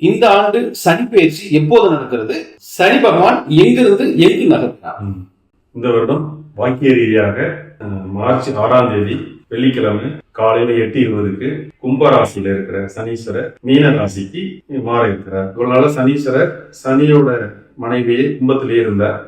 இந்த ஆண்டு சனி பயிற்சி எப்போது நடக்கிறது? சனி பகவான் எங்கிருந்து எங்கு நகர்த்தினார்? இந்த வருடம் வாக்கிய ரீதியாக மார்ச் 6ஆம் தேதி வெள்ளிக்கிழமை காலையில 8:20க்கு கும்பராசியில இருக்கிற சனீஸ்வரர் மீன ராசிக்கு மாற இருக்கிறார். இவ்வளவு நாள சனீஸ்வரர் சனியோட மனைவியே கும்பத்திலேயே இருந்தார்.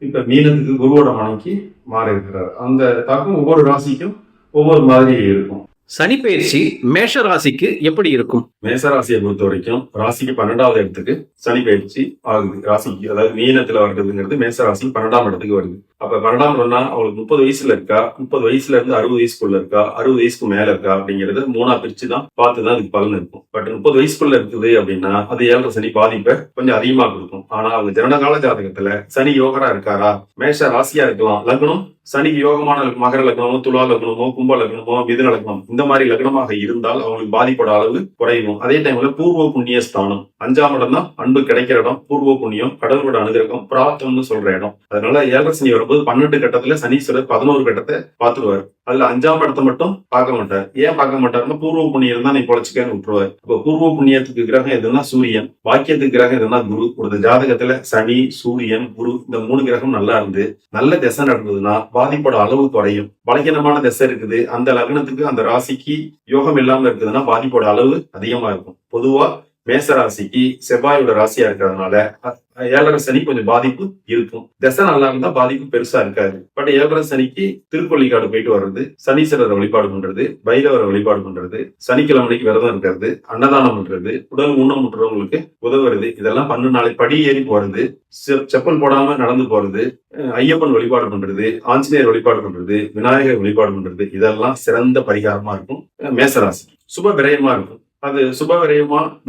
இப்ப மீனத்துக்கு குருவோட மனைவிக்கு மாற இருக்கிறார். அந்த தாக்கம் ஒவ்வொரு ராசிக்கும் ஒவ்வொரு மாதிரி இருக்கும். சனி பயிற்சி மேஷ ராசிக்கு எப்படி இருக்கும்? மேச ராசியை பொறுத்த வரைக்கும் ராசிக்கு 12வது இடத்துக்கு சனி பயிற்சி ஆகுது. ராசிக்கு அதாவது மீனத்துல வர்றதுங்கிறது மேச ராசிக்கு 12ஆம் இடத்துக்கு வருது. அப்ப 12ஆம் இடம்னா அவங்களுக்கு 30 வயசுல இருக்கா, 30 வயசுல இருந்து 60 வயசுக்குள்ள இருக்கா, 60 வயசுக்கு மேல இருக்கா அப்படிங்கறது 3ஆ பிரிச்சுதான் பார்த்துதான் அதுக்கு பலன் இருக்கும். பட் 30 வயசுக்குள்ள இருக்குது அப்படின்னா அது 7.5 சனி பாதிப்பை கொஞ்சம் அதிகமா கொடுக்கும். ஆனா அவங்க ஜனனகால ஜாதகத்துல சனி யோகரா இருக்காரா, மேஷ ராசியா இருக்கலாம், லக்னம் சனிக்கு யோகமான மகர லக்னமோ, துலா லக்னமோ, கும்ப லக்னமோ, மிதுன லக்னம் இந்த மாதிரி லக்னமாக இருந்தால் அவங்களுக்கு பாதிப்போட அளவு குறையும். அதே டைம்ல பூர்வ புண்ணிய ஸ்தானம் 5ஆம் இடம் தான் அன்பு கிடைக்கிற இடம், பூர்வ புண்ணியம், கடவுளோட அனுகிரகம், பிராப்தம்னு சொல்ற இடம். அதனால 7.5 சனி வரும்போது 12 கட்டத்துல சனீஸ்வரர் 11 கட்டத்தை பார்த்துருவாரு. அதுல 5ஆம் இடத்தை மட்டும் பார்க்க மாட்டார். ஏன் பார்க்க மாட்டாருன்னா பூர்வ புண்ணியம் தான் நீ பொழைச்சிக்கன்னு விட்டுருவார். இப்போ பூர்வ புண்ணியத்துக்கு கிரகம் எதுனா சூரியன், பாக்கியத்துக்கு கிரகம் எதுனா குரு. ஒரு ஜாதகத்துல சனி, சூரியன், குரு இந்த 3 கிரகம் நல்லா இருந்து நல்ல திசை நடந்ததுன்னா பாதிப்போட அளவு குறையும். பலகீனமான திசை இருக்குது, அந்த லக்னத்துக்கு அந்த ராசிக்கு யோகம் இல்லாம இருக்குதுன்னா பாதிப்போட அளவு அதிகமா இருக்கும். பொதுவா மேச ராசிக்கு செவ்வாயோட ராசியா இருக்கிறதுனால 7.5 சனி கொஞ்சம் பாதிப்பு இருக்கும். திசை நல்லா இருந்தா பாதிப்பு பெருசா இருக்காது. பட் 7.5 சனிக்கு திருக்கொள்ளிக்காடு போயிட்டு வர்றது, சனீஸ்வரரை வழிபாடு பண்றது, பைரவரை வழிபாடு பண்றது, சனிக்கிழமைக்கு விரதம் இருக்கிறது, அன்னதானம் பண்றது, உடல் ஊனம் முட்டுறவங்களுக்கு உதவுறது, இதெல்லாம் 12 நாளை படி ஏறி போறது, செப்பல் போடாம நடந்து போறது, ஐயப்பன் வழிபாடு பண்றது, ஆஞ்சநேயர் வழிபாடு பண்றது, விநாயகர் வழிபாடு பண்றது, இதெல்லாம் சிறந்த பரிகாரமா இருக்கும். மேசராசி சுப விரயமா இருக்கும். அது சுப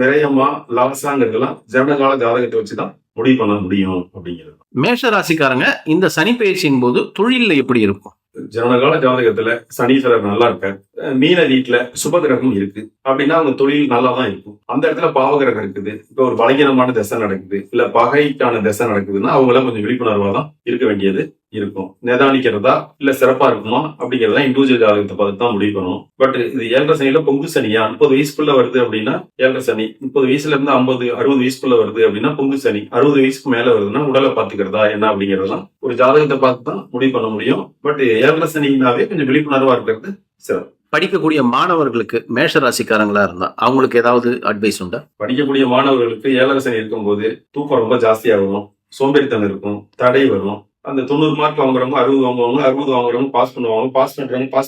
விரயமா லாசாங்கிறதுலாம் ஜனகால ஜாதகத்தை வச்சுதான் முடிவு பண்ண முடியும் அப்படிங்கிறது. மேஷ ராசிக்காரங்க இந்த சனி பயிற்சியின் போது தொழில எப்படி இருக்கும்? ஜனகால ஜாதகத்துல சனீஸ்வரர் நல்லா இருக்காரு, மீன வீட்டுல சுபகிரகம் இருக்கு அப்படின்னா அவங்க தொழில் நல்லா தான் இருக்கும். அந்த இடத்துல பாவகிரகம் இருக்குது, இப்ப ஒரு பலகீனமான திசை நடக்குது, இல்ல பகைக்கான திசை நடக்குதுன்னா அவங்களாம் கொஞ்சம் விழிப்புணர்வா தான் இருக்க வேண்டியது இருக்கும். நிதானிக்கிறதா இல்ல சிறப்பா இருக்குமா அப்படிங்கறதா இண்டிவிஜுவல் ஜாதகத்தை பார்த்து தான் முடிவு பண்ணணும். பட் இது 7.5 சனியில பொங்கு சனியா 30 வயசுக்குள்ள வருது அப்படின்னா 7.5 சனி, 30 வயசுல இருந்து 50-60 வயசுக்குள்ள வருது அப்படின்னா பொங்கு சனி, 60 வயசுக்கு மேல வருதுன்னா உடலை பாத்துக்கிறதா என்ன அப்படிங்கறதெல்லாம் ஒரு ஜாதகத்தை பார்த்து தான் முடிவு பண்ண முடியும். பட் 7.5 சனினாவே கொஞ்சம் விழிப்புணர்வா இருக்கிறது சிறப்பு. படிக்கக்கூடிய மாணவர்களுக்கு மேஷ ராசிக்காரங்களா இருந்தா அவங்களுக்கு ஏதாவது அட்வைஸ் உண்டா? படிக்கக்கூடிய மாணவர்களுக்கு 7.5 சனி இருக்கும்போது தூக்கம் ரொம்ப ஜாஸ்தியா வரும், சோம்பேறித்தனம் இருக்கும், தடை வரும். அந்த 90 மார்க் வாங்குறவங்க 60 வாங்குவாங்க, 60 வாங்குறவங்க பாஸ் பண்ணுவாங்க, பாஸ்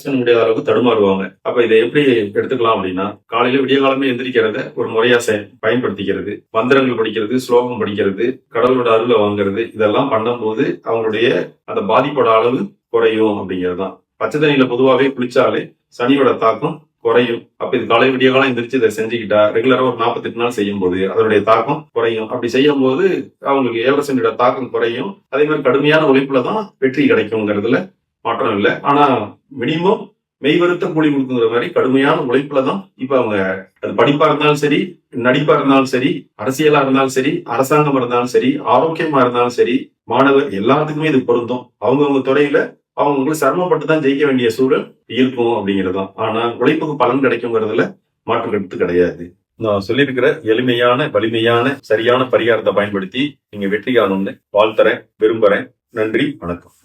பண்ண முடியாத அளவுக்கு தடுமாறுவாங்க. அப்ப இதை எப்படி எடுத்துக்கலாம் அப்படின்னா, காலையில விடிய காலமே எந்திரிக்கிறத ஒரு முறையா பயன்படுத்திக்கிறது, மந்திரங்கள் படிக்கிறது, ஸ்லோகம் படிக்கிறது, கடவுளோட அருளை வாங்குறது, இதெல்லாம் பண்ணும்போது அவங்களுடைய அந்த பாதிப்போட அளவு குறையும் அப்படிங்கிறது தான். பச்சை தண்ணியில பொதுவாகவே குளிச்சாலே சனியோட தாக்கம் குறையும். அப்ப இது காலை விடிய காலம் எந்திரிச்சு இதை செஞ்சுக்கிட்டா ரெகுலரா ஒரு 48 நாள் செய்யும் போது அதனுடைய தாக்கம் குறையும். அப்படி செய்யும் போது அவங்களுக்கு 7.5 சனியோட தாக்கம் குறையும். அதே மாதிரி கடுமையான உழைப்புலதான் வெற்றி கிடைக்குங்கிறதுல மாற்றம் இல்லை. ஆனா மினிமம் மெய்வருத்த கூலி கொடுக்குங்கிற மாதிரி கடுமையான உழைப்புலதான் இப்ப அவங்க அது படிப்பா இருந்தாலும் சரி, நடிப்பா இருந்தாலும் சரி, அரசியலா இருந்தாலும் சரி, அரசாங்கம் இருந்தாலும் சரி, ஆரோக்கியமா இருந்தாலும் சரி, மாணவர் எல்லாத்துக்குமே இது பொருந்தும். அவங்கவுங்க துறையில அவங்களுக்கு சிரமப்பட்டு தான் ஜெயிக்க வேண்டிய சூழல் இருக்கும் அப்படிங்கிறதுதான். ஆனா உழைப்புக்கு பலன் கிடைக்குங்கிறதுல மாற்று கருத்து கிடையாது. நான் சொல்லியிருக்கிற எளிமையான வலிமையான சரியான பரிகாரத்தை பயன்படுத்தி நீங்க வெற்றி காணும்னு வாழ்த்துறேன், விரும்புறேன். நன்றி, வணக்கம்.